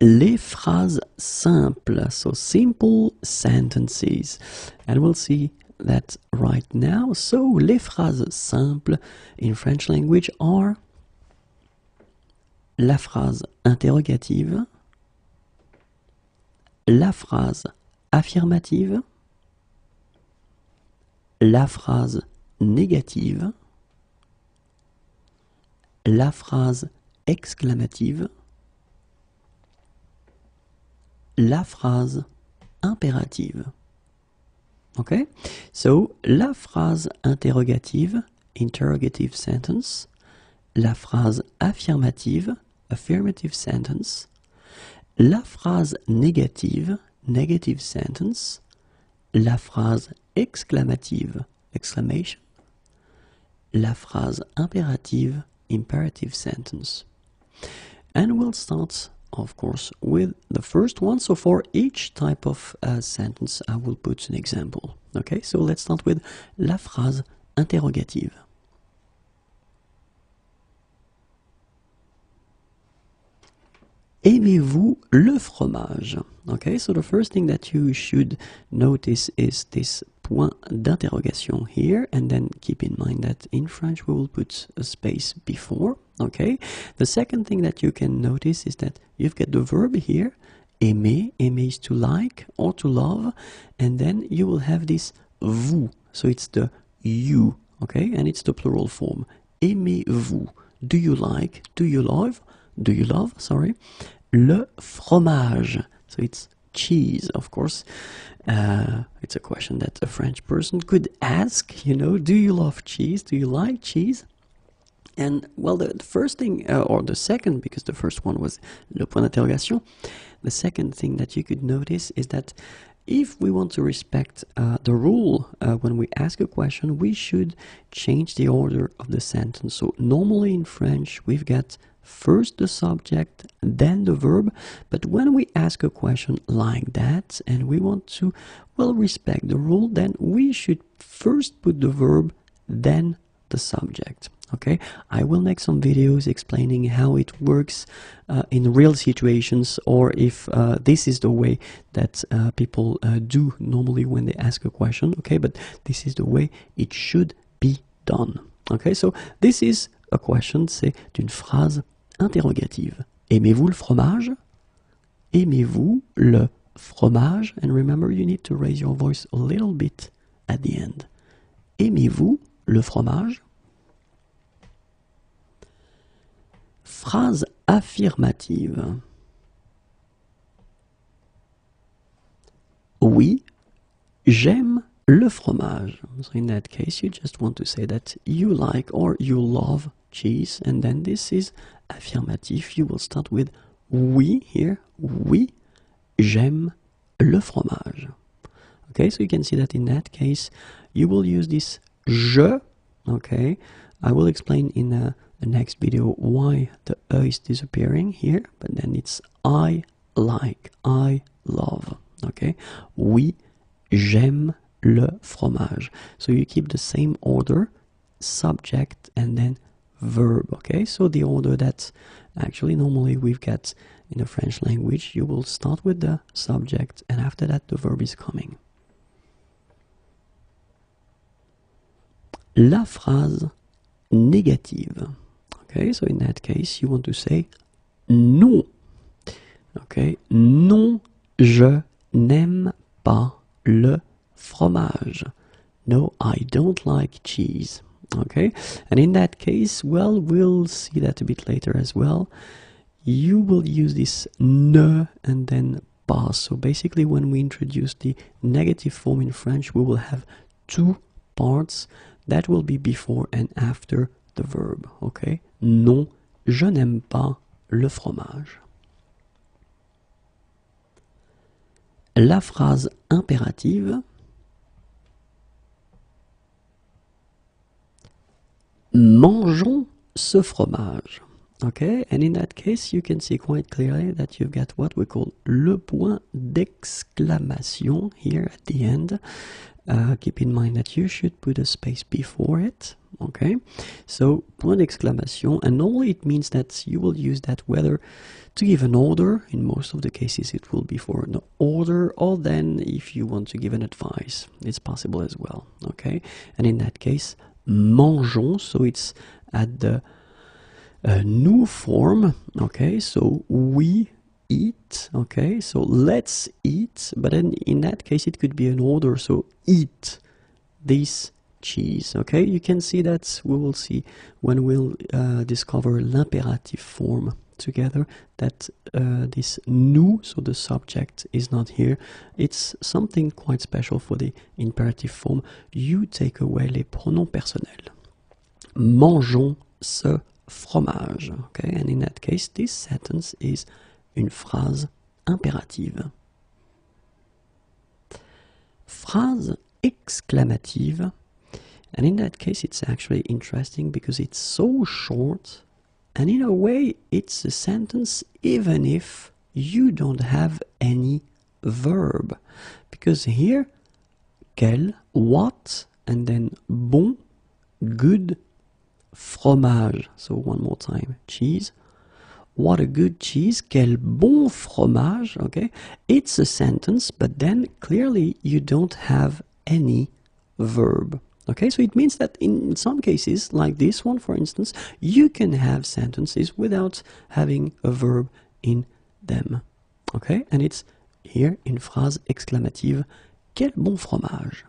Les phrases simples, so simple sentences. And we'll see that right now. So, les phrases simples in French language are la phrase interrogative, la phrase affirmative, la phrase négative, la phrase exclamative, la phrase impérative. Okay? So, la phrase interrogative, interrogative sentence, la phrase affirmative, affirmative sentence, la phrase négative, negative sentence, la phrase exclamative, exclamation, la phrase impérative, imperative sentence. And we'll start, of course, with the first one. So for each type of sentence, I will put an example. Okay, so let's start with la phrase interrogative. Aimez-vous le fromage? Okay, so the first thing that you should notice is this point d'interrogation here, and then keep in mind that in French we will put a space before. Okay, the second thing that you can notice is that you've got the verb here, aimer. Aimer is to like or to love, and then you will have this vous, so it's the you, okay, and it's the plural form. Aimez-vous? Do you like? Do you love? Do you love? Sorry, le fromage. So it's cheese, of course. It's a question that a French person could ask. You know, do you love cheese? Do you like cheese? And well, the first thing, or the second, because the first one was le point d'interrogation, the second thing that you could notice is that if we want to respect the rule when we ask a question, we should change the order of the sentence. So normally in French, we've got first the subject, then the verb, but when we ask a question like that and we want to, well, respect the rule, then we should first put the verb, then the subject. Okay, I will make some videos explaining how it works in real situations, or if this is the way that people do normally when they ask a question. Okay, but this is the way it should be done. Okay, so this is a question, c'est une phrase interrogative. Aimez-vous le fromage? Aimez-vous le fromage? And remember, you need to raise your voice a little bit at the end. Aimez-vous le fromage? Phrase affirmative. Oui, j'aime le fromage. So in that case, you just want to say that you like or you love cheese, and then this is affirmative. You will start with oui here. Oui, j'aime le fromage. Okay, so you can see that in that case, you will use this je. Okay, I will explain in the next video why the e is disappearing here, but then it's I like, I love. Okay, oui, j'aime le fromage. So you keep the same order, subject and then verb. Okay, so the order that actually normally we've got in the French language, you will start with the subject and after that the verb is coming. La phrase négative. Okay, so in that case, you want to say non. Okay, non, je n'aime pas le fromage. No, I don't like cheese. Okay, and in that case, well, we'll see that a bit later as well. You will use this ne and then pas. So basically, when we introduce the negative form in French, we will have two parts that will be before and after the verb. Okay, non, je n'aime pas le fromage. La phrase impérative. Mangeons ce fromage. Okay, and in that case, you can see quite clearly that you've got what we call le point d'exclamation here at the end. Keep in mind that you should put a space before it. Okay, so point d'exclamation, and normally it means that you will use that whether to give an order. In most of the cases, it will be for an order, or then if you want to give an advice, it's possible as well. Okay, and in that case, mangeons, so it's at the new form. Okay, so we eat. Okay, so let's eat, but then in that case it could be an order, so eat this cheese. Okay, you can see that we will see when we'll discover l'imperative form together that this nous, so the subject, is not here. It's something quite special for the imperative form. You take away les pronoms personnels. Mangeons ce fromage. Okay, and in that case this sentence is une phrase impérative. Phrase exclamative, and in that case it's actually interesting because it's so short, and in a way it's a sentence even if you don't have any verb, because here quel, what, and then bon, good, fromage, so one more time, cheese. What a good cheese, quel bon fromage. Okay, it's a sentence, but then clearly you don't have any verb. Okay, so it means that in some cases, like this one for instance, you can have sentences without having a verb in them. Okay, and it's here in phrase exclamative, quel bon fromage.